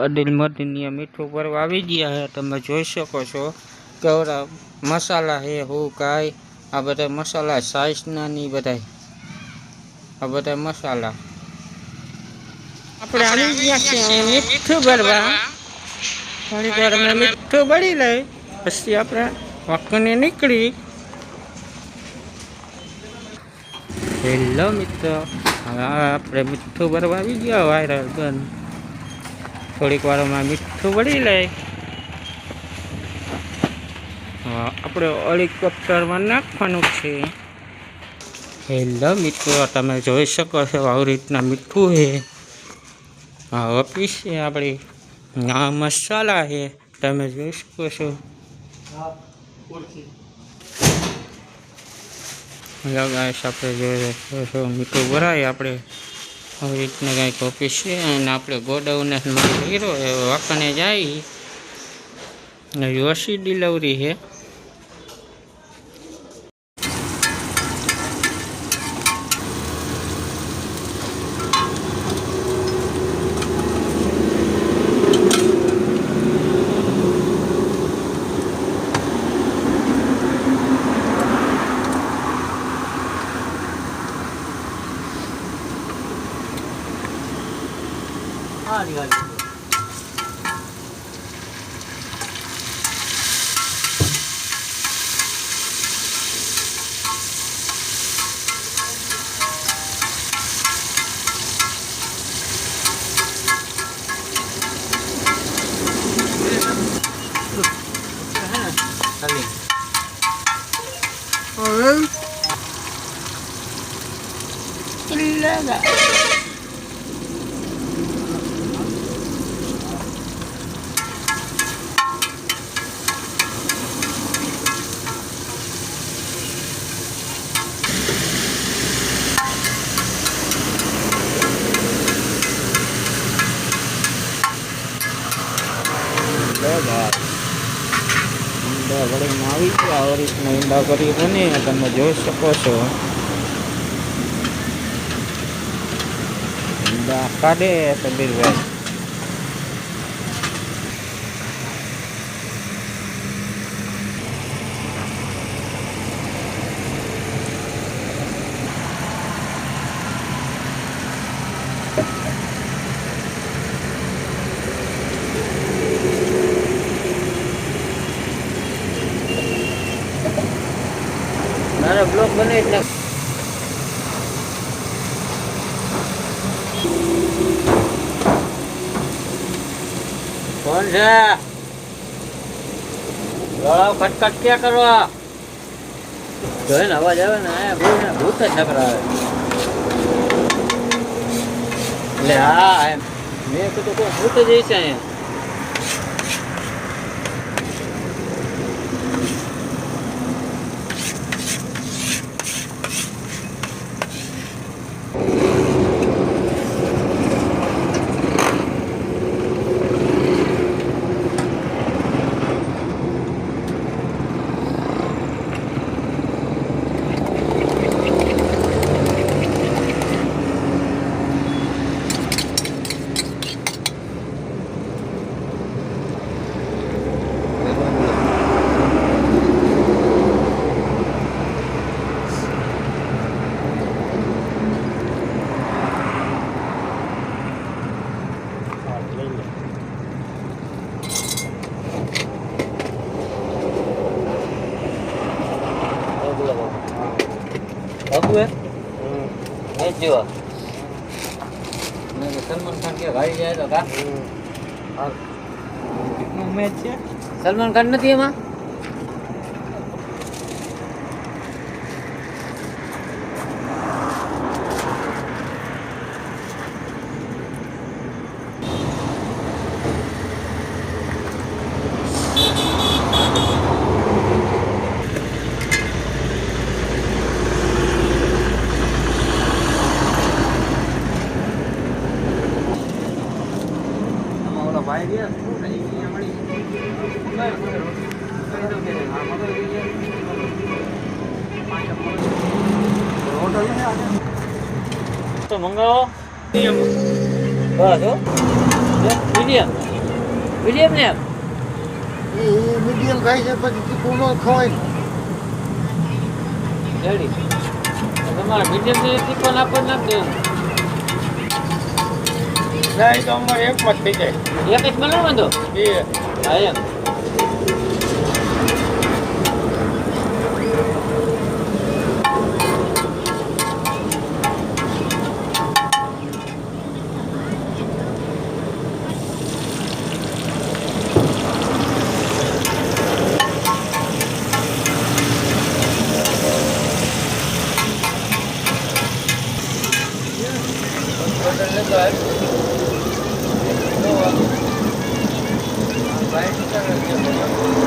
અડીલ મધની મીઠું ભરવા આવી ગયા છે। તમે જોઈ શકો છો કેવડા મસાલા છે હું કાંઈ આ બધા મસાલા સાઈઝના ની બધા આ બધા મસાલા આપણે આવી ગયા છીએ મીઠું ભરવા। થોડીક વાર અમે મીઠું ભરી લઈ પછી આપણે વાંકને નીકળી। હેલો મિત્રો, આપણે મીઠું ભરવા આવી ગયા વાયરલ બંધ। થોડીક વારમાં મીઠું ભરી લઈ આપણે હેલિકોપ્ટરમાં નાખવાનું છે। હેલો મિત્રો, તમે જોઈ શકો છો આવી રીતના મીઠું છે। આ ઓફિસ છે આપણી, આ મસાલા છે તમે જોઈ શકો છો। આપણે જોઈ શકો છો મીઠું ભરાય આપણે આવી રીતના કંઈક ઓફિસ છે અને આપણે ગોડાઉન હીરો વાંકણે જાય ઓછી ડિલિવરી છે। ઈંડા વળીને આવી ગયા આવી રીતના ઈંડા કરી બને તમે જોઈ શકો છો। ઈંડા કાઢે સબીરભાઈ। મારો બ્લોગ બને એટલે कौन છે खटखट क्या करवा जो है ना आवाज आवे ना भूत જ નકરાવે એટલે હા મેં કીધું કોઈ ભૂત જ છે અહીંયા। बाबू है मैच जो मैं सलमान खान के भाई जाए तो का और कितना मैच है सलमान खान नहीं है मां ભાઈ ગયા શું નહીં અહીંયા મળી હોટલ તો મંગાવો બસ હો મીડિયમ મીડિયમ ને એ મીડિયમ ખાય છે પછી તીખું ન ખવાય રેડી તમારે મીડિયમ ને તીખો નાખો નાખજો ના એ તો અમારે એકમાં જ થઈ જાય એક જ મળે વાંધો એ હા એમ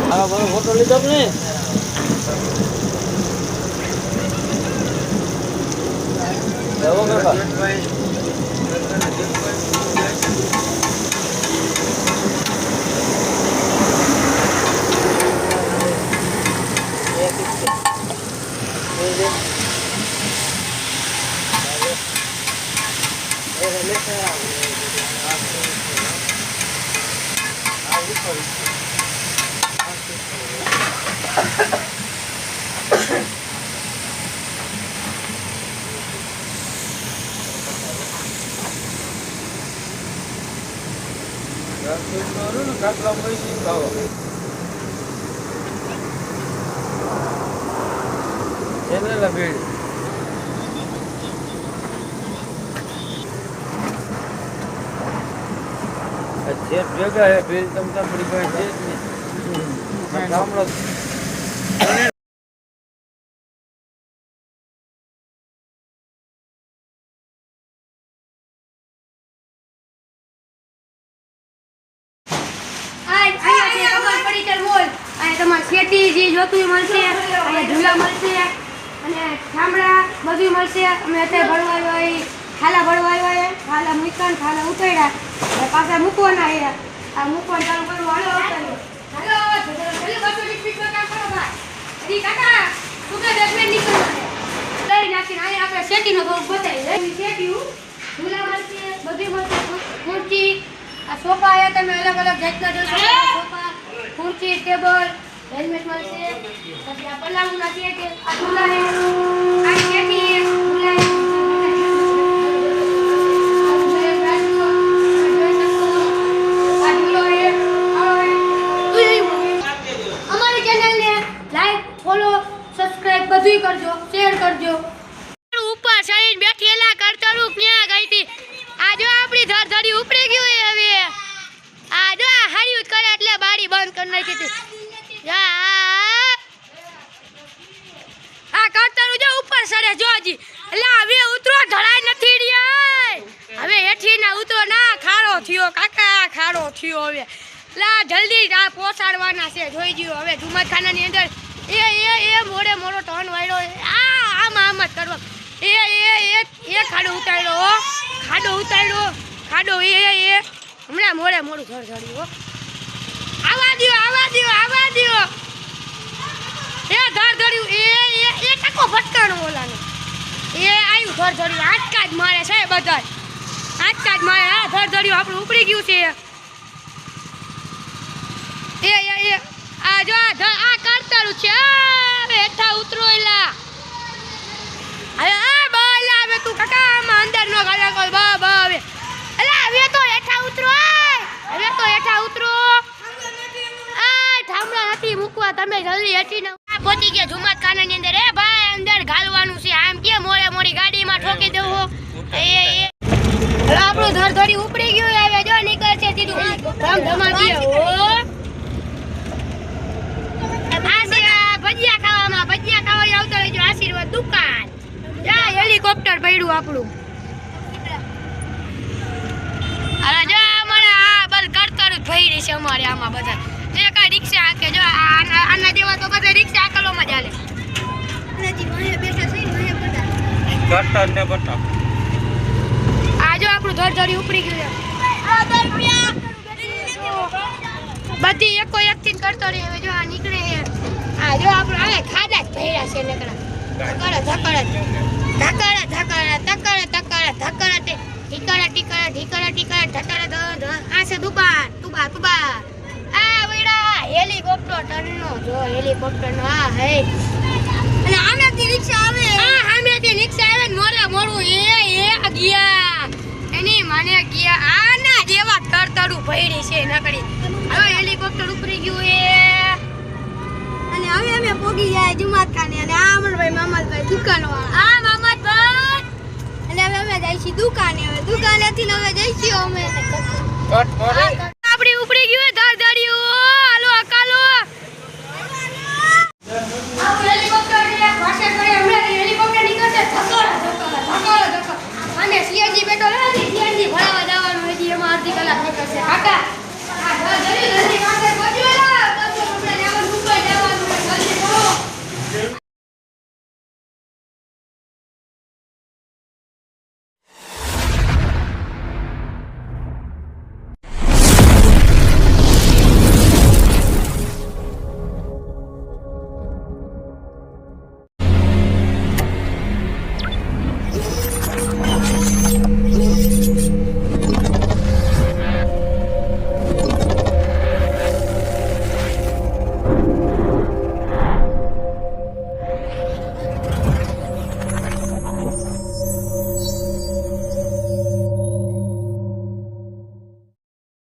હા મારો ફોટો લીધો ને એવો કાકા જેટ ભેગા હે ભેજ તમતા પડી ગઈ છે ને ગામડો ખેતી જે જોતું મળશે અહીંયા ઝૂલા મળશે અને ઠામડા બધું મળશે અમે અત્યારે ભરવા આવ્યા ખાલા ભરવા આવ્યા ખાલા મૂક્યા ખાલા ઉતર્યા અને પાછા મૂકવાના આ મૂકવાનું ચાલુ કરવું હાલો આપણે શેતીનો થોડુંક બતાવી શેતી ઝૂલા મળશે બધું મળશે ખુરચી આ સોફા આવ્યા તમે અલગ અલગ જાતના જોશો સોફા ખુરચી ટેબલ હેલ્મેટ મળશે પછી આ પલાંગના સેટ આ ઝૂલા હે આ શેતી ઝૂલા અમારી ચેનલને લાઈક ફોલો સબસ્ક્રાઇબ બધું કરજો શેર કરજો ઉપર શરીર બેઠેલા કરતરું ક્યાં ગઈ હતી આ જો આપણી ધરધડી ઉપડી ગયું હવે આ જો હારી કરે એટલે બારી બંધ કરી નાખી હતી આ કરતરું જો ઉપર સડે જોજી એટલે હવે ઉતરો ઢળાઈ નથી રહ્યા હવે હેઠી ના ઉતરો ના ખાડો થયો કાકા ખાડો થયો હવે લા જલ્દી આ પોસાડવાના છે જોઈ ગયો હવે જુમતખાનાની અંદર એ મોડે મોડો ટર્ન વાળ્યો આમ આમ જ કરવા એ ખાડો ઉતાર્યો ખાડો એ હમણાં મોડે મોડું ધડધડ્યું આવા દ્યો એ ધડધડ્યું એ ટકો ફટકાણો ઓલાનો એ આવ્યું ધડધડ્યું આટકા જ મારે છે બધા આટકા જ મારે હા ધડધડ્યું આપણું ઉપડી ગયું છે એ આ જો આ કરતરું છે હવે હેઠા ઉતરો એલા હવે આ બાલા હવે તું કાકા આમાં અંદર નો ગાડા કોલ બા હવે એલા હવે તો હેઠા ઉતરો હવે તો હેઠા ઉતરો આ થાંભલા નથી મૂકવા તમે જલ્દી હેઠી ન આ પહોંચી ગયા જુમાત ખાનાની અંદર એ ભાઈ અંદર ઘાલવાનું છે આમ કે મોડે મોડી ગાડીમાં ઠોકી દેવો એ આપણું ધરધડી ઉપડી ગયું હવે જો નીકળશે સીધું ધમ ધમાકી ઓ ભજીયા ખાવા આવતો રહેજો આશીર્વાદ દુકાન જા હેલિકોપ્ટર પડ્યું આપણું અરે જો અમારે આ બલ કરતર ભઈડી છે અમારે આમાં બધા જે કાંઈ રિક્ષા હાકે જો આના જેવા તો બધા રિક્ષા હાકલોમાં ચાલે નજી મને બેઠા છે મને બધા કરતર ને બતા આ જો આપણું ધરધડી ઉપડી ગયું આ દરમિયા બધી એકો એક થી કરતો રે હવે જો આ નીકળે આ જો આપણો આવે ખાડા જ ભર્યા છે નકડા ધકડા ટીકડા ટીકડા ઢટાડા આ છે દુકાન તુબા આ વેડા હેલિકોપ્ટર ટનનો જો હેલિકોપ્ટર નો આ હે અને આમેથી રિક્ષા આવે આમેથી રિક્ષા આવે મોડું એ ગયા એની મને ગયા આના જેવા તરતડું ભયડી છે નકડી હવે હેલિકોપ્ટર ઉપરી ગયું એ અને હવે અમે પોગી જાય જુમાતખાને અને આ અમરભાઈ મામલભાઈ દુકાનવાળા આ મામલભાઈ અને હવે અમે જઈશું દુકાનેથી હવે જઈશું અમે કટ કરે